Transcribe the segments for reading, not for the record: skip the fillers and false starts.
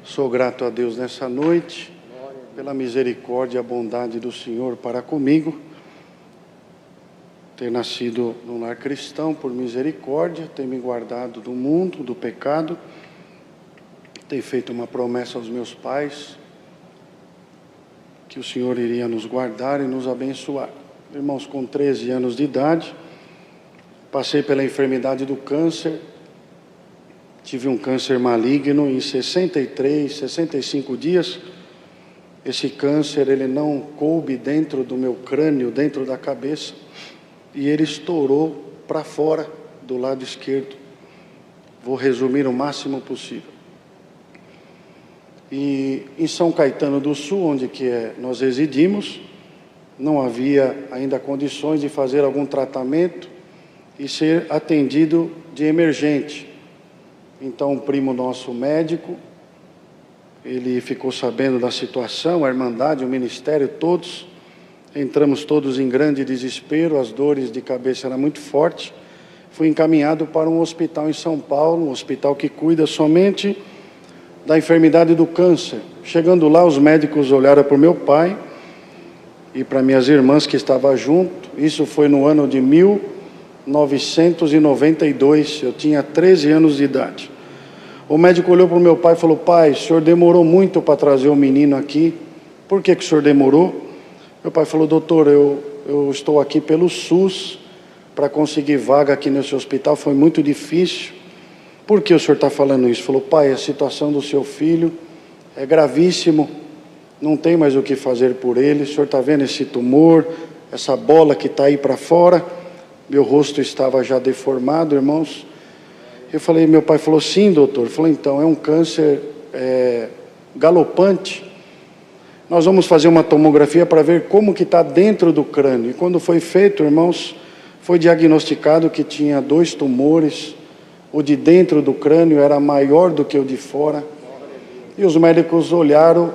Sou grato a Deus nessa noite, pela misericórdia e a bondade do Senhor para comigo. Ter nascido num lar cristão por misericórdia, ter me guardado do mundo, do pecado, ter feito uma promessa aos meus pais, que o Senhor iria nos guardar e nos abençoar. Irmãos, com 13 anos de idade, passei pela enfermidade do câncer. Tive um câncer maligno em 65 dias. Esse câncer, ele não coube dentro do meu crânio, dentro da cabeça, e ele estourou para fora do lado esquerdo. Vou resumir o máximo possível. E em São Caetano do Sul, onde nós residimos, não havia ainda condições de fazer algum tratamento e ser atendido de emergente. Então, um primo nosso médico, ele ficou sabendo da situação, a Irmandade, o Ministério, todos, entramos todos em grande desespero, as dores de cabeça eram muito fortes. Fui encaminhado para um hospital em São Paulo, um hospital que cuida somente da enfermidade do câncer. Chegando lá, os médicos olharam para o meu pai e para minhas irmãs que estavam junto. Isso foi no ano de 1992, eu tinha 13 anos de idade. O médico olhou para o meu pai e falou: pai, o senhor demorou muito para trazer o menino aqui, por que o senhor demorou? Meu pai falou: doutor, eu estou aqui pelo SUS, para conseguir vaga aqui nesse hospital foi muito difícil. Por que o senhor está falando isso? Falou: pai, a situação do seu filho é gravíssimo, não tem mais o que fazer por ele, o senhor está vendo esse tumor, essa bola que está aí para fora? Meu rosto estava já deformado, irmãos. Eu falei, meu pai falou: sim, doutor. Falou: então, é um câncer galopante. Nós vamos fazer uma tomografia para ver como que está dentro do crânio. E quando foi feito, irmãos, foi diagnosticado que tinha 2 tumores. O de dentro do crânio era maior do que o de fora. E os médicos olharam,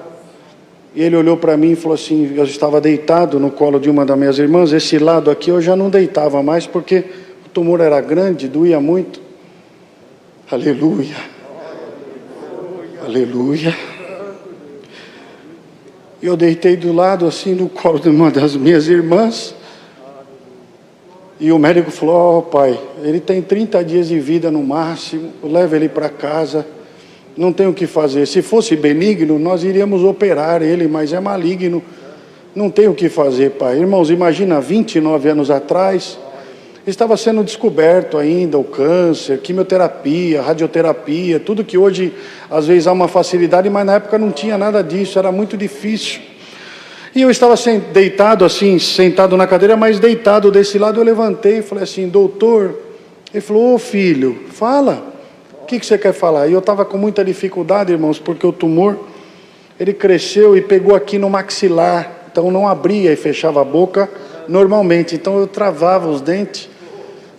e ele olhou para mim e falou assim, eu estava deitado no colo de uma das minhas irmãs, esse lado aqui eu já não deitava mais, porque o tumor era grande, doía muito. Aleluia. Aleluia. E eu deitei do lado assim no colo de uma das minhas irmãs. E o médico falou: pai, ele tem 30 dias de vida no máximo, leva ele para casa, não tem o que fazer. Se fosse benigno, nós iríamos operar ele, mas é maligno, não tem o que fazer, pai. Irmãos, imagina, 29 anos atrás, estava sendo descoberto ainda o câncer, quimioterapia, radioterapia, tudo que hoje, às vezes, há uma facilidade, mas na época não tinha nada disso, era muito difícil. E eu estava deitado assim, sentado na cadeira, mas deitado desse lado, eu levantei e falei assim: doutor. Ele falou: ô filho, fala, o que você quer falar? E eu estava com muita dificuldade, irmãos, porque o tumor, ele cresceu e pegou aqui no maxilar, então não abria e fechava a boca normalmente, então eu travava os dentes.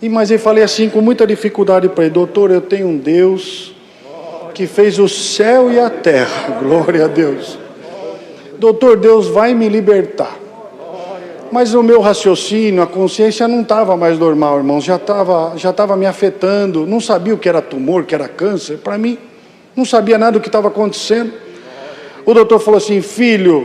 Mas eu falei assim, com muita dificuldade para ele: doutor, eu tenho um Deus que fez o céu e a terra, glória a Deus. Doutor, Deus vai me libertar. Mas o meu raciocínio, a consciência não estava mais normal, irmãos, já estava me afetando, não sabia o que era tumor, o que era câncer, para mim, não sabia nada do que estava acontecendo. O doutor falou assim: filho,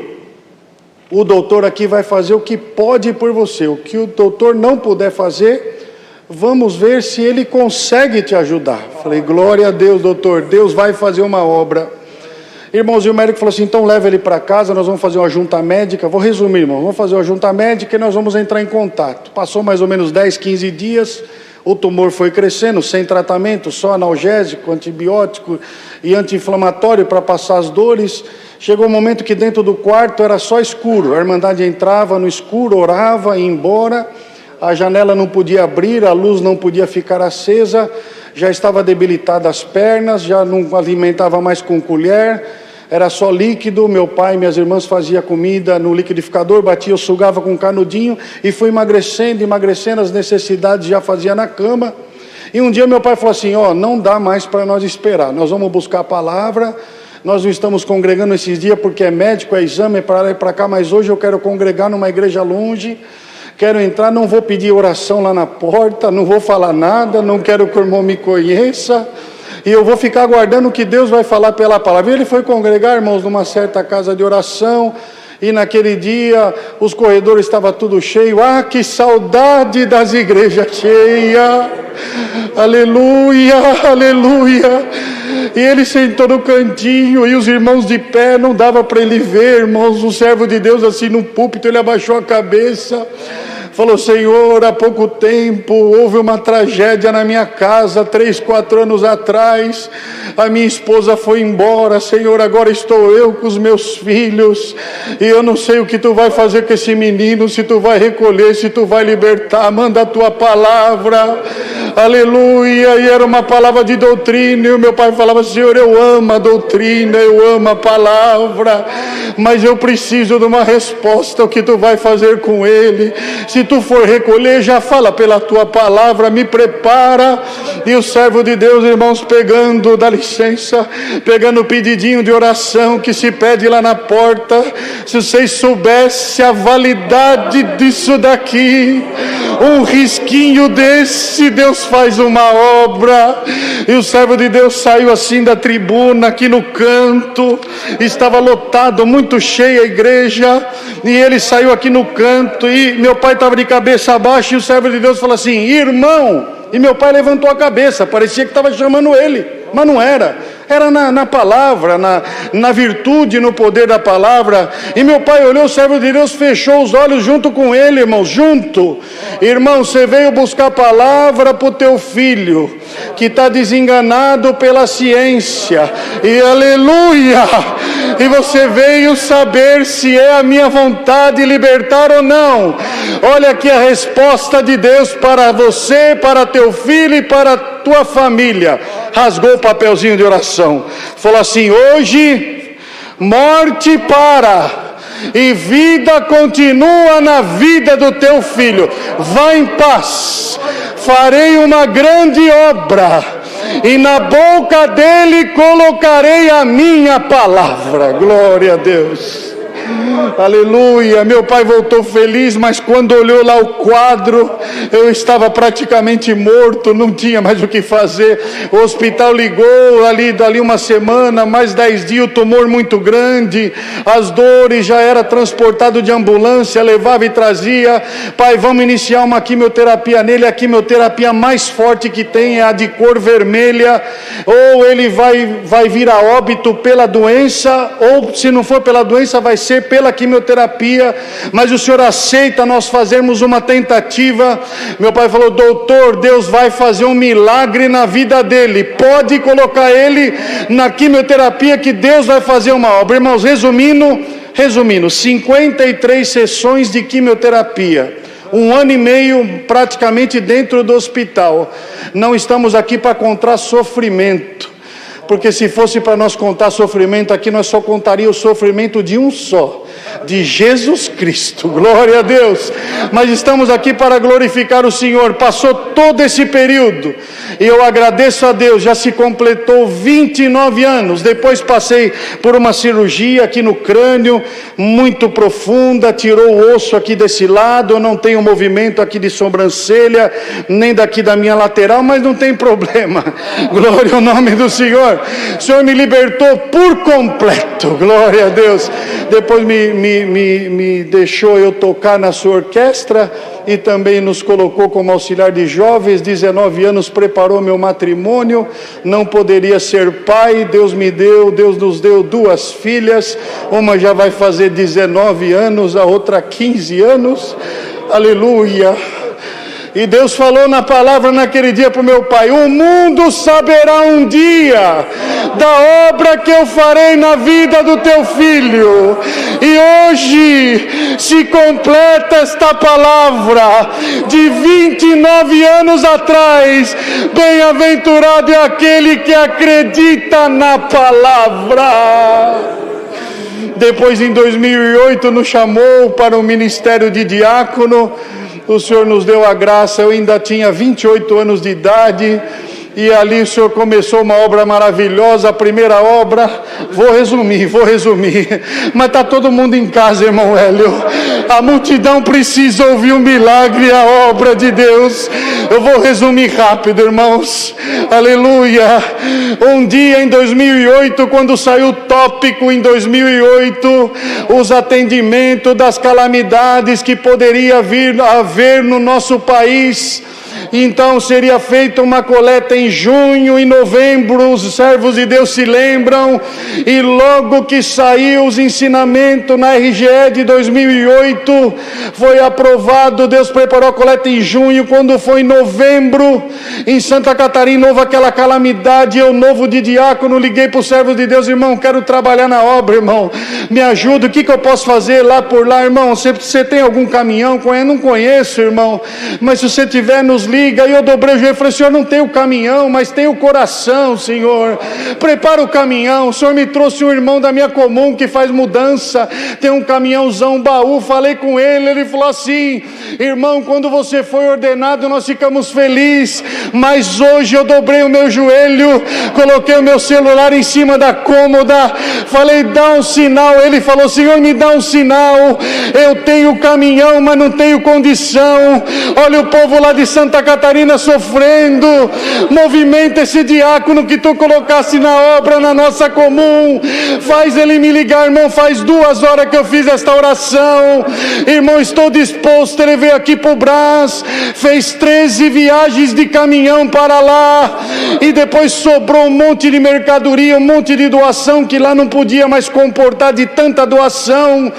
o doutor aqui vai fazer o que pode por você, o que o doutor não puder fazer, vamos ver se ele consegue te ajudar. Falei: glória a Deus, doutor, Deus vai fazer uma obra. Irmãos, e o médico falou assim: então leva ele para casa, nós vamos fazer uma junta médica. Vou resumir, irmão, vamos fazer uma junta médica e nós vamos entrar em contato. Passou mais ou menos 10, 15 dias, o tumor foi crescendo, sem tratamento, só analgésico, antibiótico e anti-inflamatório para passar as dores. Chegou um momento que dentro do quarto era só escuro, a Irmandade entrava no escuro, orava, ia embora, a janela não podia abrir, a luz não podia ficar acesa, já estava debilitada as pernas, já não alimentava mais com colher, era só líquido. Meu pai e minhas irmãs faziam comida no liquidificador, batia, eu sugava com um canudinho e fui emagrecendo, as necessidades já fazia na cama. E um dia meu pai falou assim: não dá mais para nós esperar, nós vamos buscar a palavra, nós não estamos congregando esses dias porque é médico, é exame, é para lá e para cá, mas hoje eu quero congregar numa igreja longe, quero entrar, não vou pedir oração lá na porta, não vou falar nada, não quero que o irmão me conheça, e eu vou ficar aguardando o que Deus vai falar pela palavra. E ele foi congregar, irmãos, numa certa casa de oração, e naquele dia os corredores estavam tudo cheio. Ah, que saudade das igrejas cheias! Aleluia, aleluia! E ele sentou no cantinho, e os irmãos de pé, não dava para ele ver, irmãos, um servo de Deus assim no púlpito, ele abaixou a cabeça, falou: Senhor, há pouco tempo houve uma tragédia na minha casa, 3, 4 anos atrás, a minha esposa foi embora, Senhor, agora estou eu com os meus filhos, e eu não sei o que tu vai fazer com esse menino, se tu vai recolher, se tu vai libertar, manda a tua palavra, aleluia. E era uma palavra de doutrina, e o meu pai falava: Senhor, eu amo a doutrina, eu amo a palavra, mas eu preciso de uma resposta, o que tu vai fazer com ele? Se tu for recolher, já fala pela tua palavra, me prepara. E o servo de Deus, irmãos, pegando, dá licença, pegando o pedidinho de oração que se pede lá na porta, se vocês soubessem a validade disso daqui, um risquinho desse, Deus faz uma obra. E o servo de Deus saiu assim da tribuna, aqui no canto, estava lotado, muito cheia a igreja, e ele saiu aqui no canto, e meu pai estava de cabeça abaixo, e o servo de Deus falou assim: irmão, e meu pai levantou a cabeça, parecia que estava chamando ele, mas não era, era na palavra, na virtude, no poder da palavra. E meu pai olhou, o servo de Deus fechou os olhos junto com ele, irmão, junto. Irmão, você veio buscar a palavra para o teu filho, que está desenganado pela ciência, e aleluia, e você veio saber se é a minha vontade libertar ou não. Olha aqui a resposta de Deus para você, para teu filho e para tua família. Rasgou o papelzinho de oração, falou assim: hoje morte para e vida continua na vida do teu filho, vá em paz, farei uma grande obra, e na boca dele colocarei a minha palavra. Glória a Deus, aleluia. Meu pai voltou feliz, mas quando olhou lá o quadro, eu estava praticamente morto, não tinha mais o que fazer. O hospital ligou ali uma semana, mais 10 dias, o tumor muito grande, as dores, já era transportado de ambulância, levava e trazia. Pai, vamos iniciar uma quimioterapia nele, a quimioterapia mais forte que tem é a de cor vermelha, ou ele vai vir a óbito pela doença, ou se não for pela doença, vai ser pela quimioterapia, mas o senhor aceita nós fazermos uma tentativa? Meu pai falou: doutor, Deus vai fazer um milagre na vida dele, pode colocar ele na quimioterapia que Deus vai fazer uma obra. Irmãos, resumindo, 53 sessões de quimioterapia, 1 ano e meio praticamente dentro do hospital. Não estamos aqui para contar sofrimento, porque se fosse para nós contar sofrimento aqui, nós só contaria o sofrimento de um só, de Jesus Cristo. Glória a Deus. Mas estamos aqui para glorificar o Senhor. Passou todo esse período, e eu agradeço a Deus, já se completou 29 anos. Depois passei por uma cirurgia aqui no crânio, muito profunda, tirou o osso aqui desse lado, eu não tenho movimento aqui de sobrancelha, nem daqui da minha lateral, mas não tem problema. Glória ao nome do Senhor. O Senhor me libertou por completo, glória a Deus. Depois me deixou eu tocar na sua orquestra, e também nos colocou como auxiliar de jovens. 19 anos preparou meu matrimônio, não poderia ser pai, Deus nos deu 2 filhas, uma já vai fazer 19 anos, a outra 15 anos, aleluia. E Deus falou na palavra naquele dia para o meu pai: o mundo saberá um dia da obra que eu farei na vida do teu filho. E hoje se completa esta palavra de 29 anos atrás. Bem-aventurado é aquele que acredita na palavra. Depois, em 2008, nos chamou para o ministério de diácono. O Senhor nos deu a graça, eu ainda tinha 28 anos de idade, e ali o Senhor começou uma obra maravilhosa. A primeira obra, vou resumir, mas está todo mundo em casa, irmão Hélio, A multidão precisa ouvir o milagre e a obra de Deus. Eu vou resumir rápido, irmãos. Aleluia. Um dia em 2008, quando saiu o tópico em 2008, os atendimentos das calamidades que poderia vir a haver no nosso país. Então seria feita uma coleta em junho e novembro, os servos de Deus se lembram, e logo que saiu os ensinamentos na RGE de 2008, foi aprovado, Deus preparou a coleta em junho. Quando foi em novembro, em Santa Catarina, houve aquela calamidade, eu novo de diácono, liguei para os servos de Deus: irmão, quero trabalhar na obra, irmão, me ajuda, o que eu posso fazer lá por lá, irmão? Você tem algum caminhão? Eu não conheço, irmão, mas se você tiver, nos liga. E eu dobrei o joelho e falei: Senhor, não tem o caminhão, mas tem o coração, Senhor, prepara o caminhão. O Senhor me trouxe um irmão da minha comum que faz mudança, tem um caminhãozão, um baú. Falei com ele, ele falou assim: irmão, quando você foi ordenado nós ficamos felizes, mas hoje eu dobrei o meu joelho, coloquei o meu celular em cima da cômoda, falei: dá um sinal. Ele falou: Senhor, me dá um sinal, eu tenho caminhão, mas não tenho condição. Olha o povo lá de Santa Catarina sofrendo, movimenta esse diácono que tu colocasse na obra, na nossa comum, faz ele me ligar, irmão. Faz 2 horas que eu fiz esta oração, irmão, estou disposto. Ele veio aqui para o Brás, fez 13 viagens de caminhão para lá, e depois sobrou um monte de mercadoria, um monte de doação, que lá não podia mais comportar de tanta doação,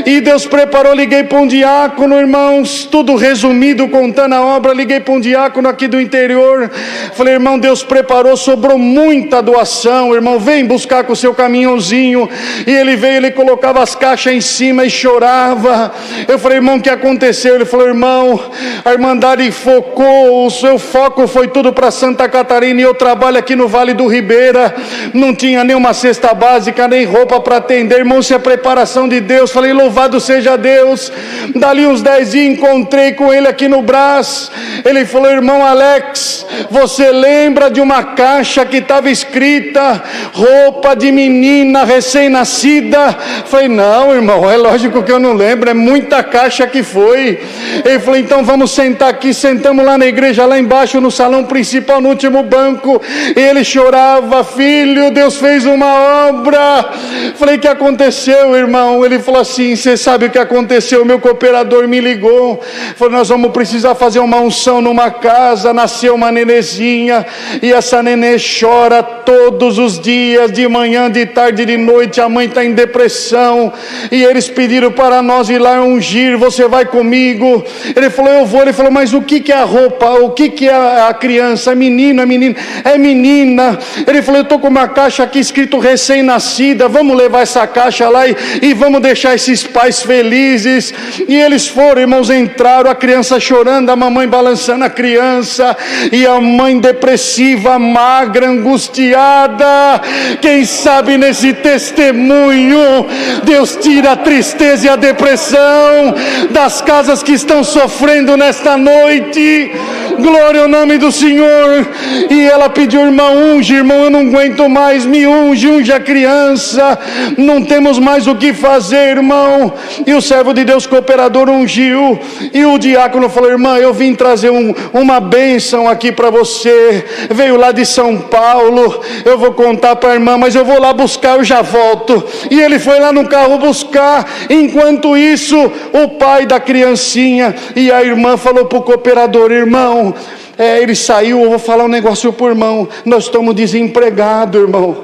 e Deus preparou. Liguei para um diácono, irmãos, tudo resumido, contando a obra. Liguei para um diácono aqui do interior, falei: irmão, Deus preparou, sobrou muita doação, irmão, vem buscar com o seu caminhãozinho. E ele veio, ele colocava as caixas em cima e chorava. Eu falei: irmão, o que aconteceu? Ele falou: irmão, a Irmandade focou, o seu foco foi tudo para Santa Catarina, e eu trabalho aqui no Vale do Ribeira, não tinha nenhuma cesta básica, nem roupa para atender, irmão, isso é preparação de Deus. Falei: louvado seja Deus. Dali uns 10 dias encontrei com ele aqui no Brás. Ele falou: irmão Alex, você lembra de uma caixa que estava escrita roupa de menina recém-nascida? Falei: não, irmão, é lógico que eu não lembro, é muita caixa que foi. Ele falou: então vamos sentar aqui. Sentamos lá na igreja, lá embaixo no salão principal, no último banco. Ele chorava: filho, Deus fez uma obra. Falei: o que aconteceu, irmão? Ele falou assim: você sabe o que aconteceu? Meu cooperador me ligou, falou: nós vamos precisar fazer uma unção numa casa, nasceu uma nenezinha, e essa nenê chora todos os dias, de manhã, de tarde, de noite. A mãe está em depressão, e eles pediram para nós ir lá ungir. Você vai comigo? Ele falou: eu vou. Ele falou: mas o que é a roupa? O que é a criança? É menino? É menina? É menina. Ele falou: eu estou com uma caixa aqui escrito recém-nascida, vamos levar essa caixa lá e vamos deixar esses pais felizes. E eles foram, irmãos, entraram, a criança chorando, a mamãe balançando a criança, e a mãe depressiva, magra, angustiada. Quem sabe nesse testemunho Deus tira a tristeza e a depressão das casas que estão sofrendo nesta noite. Glória ao nome do Senhor. E ela pediu: irmão, unge, irmão, eu não aguento mais, me unge a criança, não temos mais o que fazer, irmão. E o servo de Deus cooperador ungiu, e o diácono falou: irmã, eu vim trazer uma bênção aqui para você, veio lá de São Paulo, eu vou contar para a irmã, mas eu vou lá buscar, eu já volto. E ele foi lá no carro buscar. Enquanto isso, o pai da criancinha e a irmã falou para o cooperador: irmão, ele saiu, eu vou falar um negócio para o irmão, nós estamos desempregados, irmão,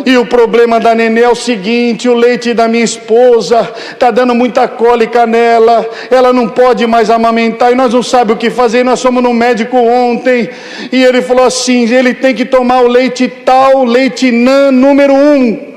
e o problema da nenê é o seguinte: o leite da minha esposa está dando muita cólica nela, ela não pode mais amamentar, e nós não sabemos o que fazer. Nós fomos no médico ontem, e ele falou assim: ele tem que tomar o leite tal, leite NAN número 1.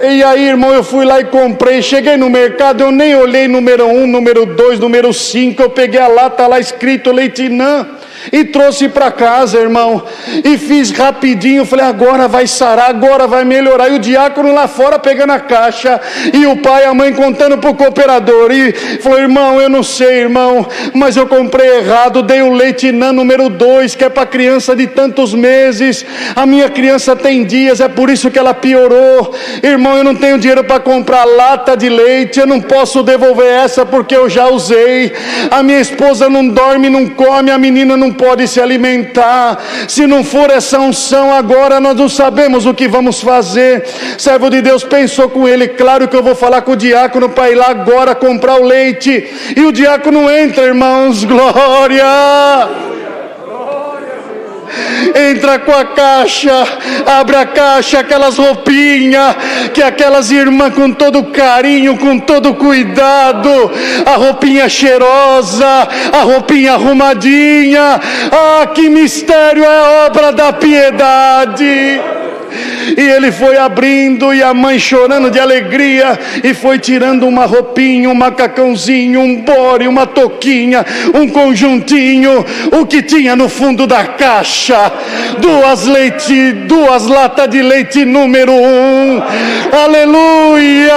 E aí, irmão, eu fui lá e comprei. Cheguei no mercado, eu nem olhei número 1, número 2, número 5. Eu peguei a lata lá escrito leite NAN. E trouxe para casa, irmão, e fiz rapidinho, falei, agora vai sarar, agora vai melhorar. E o diácono lá fora pegando a caixa, e o pai e a mãe contando para o cooperador, e falou, irmão, eu não sei, irmão, mas eu comprei errado, dei o leite NAN número 2, que é para criança de tantos meses, a minha criança tem dias, é por isso que ela piorou. Irmão, eu não tenho dinheiro para comprar lata de leite, eu não posso devolver essa porque eu já usei. A minha esposa não dorme, não come, a menina não pode se alimentar. Se não for essa unção agora, nós não sabemos o que vamos fazer. Servo de Deus pensou com ele, claro que eu vou falar com o diácono para ir lá agora comprar o leite. E o diácono entra, irmãos, glória! Entra com a caixa, abre a caixa, aquelas roupinhas que aquelas irmãs com todo carinho, com todo cuidado, a roupinha cheirosa, a roupinha arrumadinha. Ah, que mistério, é obra da piedade. E ele foi abrindo, e a mãe chorando de alegria, e foi tirando uma roupinha, um macacãozinho, um bore, uma touquinha, um conjuntinho, o que tinha no fundo da caixa, duas latas de leite número 1, aleluia,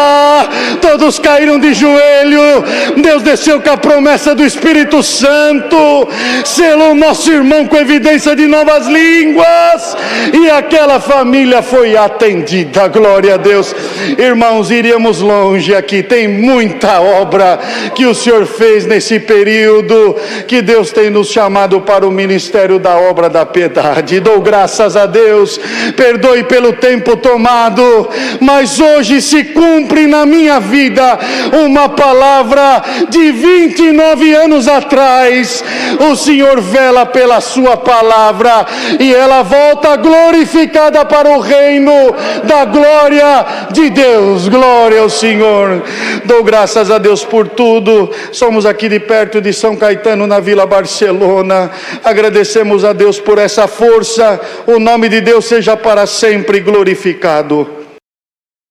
todos caíram de joelho. Deus desceu com a promessa do Espírito Santo, selou nosso irmão com evidência de novas línguas, e aquela família foi atendida, glória a Deus. Irmãos, iríamos longe aqui, tem muita obra que o Senhor fez nesse período, que Deus tem nos chamado para o ministério da obra da piedade. Dou graças a Deus, perdoe pelo tempo tomado, mas hoje se cumpre na minha vida uma palavra de 29 anos atrás. O Senhor vela pela sua palavra, e ela volta glorificada para o reino da glória de Deus. Glória ao Senhor. Dou graças a Deus por tudo. Somos aqui de perto de São Caetano, na Vila Barcelona. Agradecemos a Deus por essa força. O nome de Deus seja para sempre glorificado.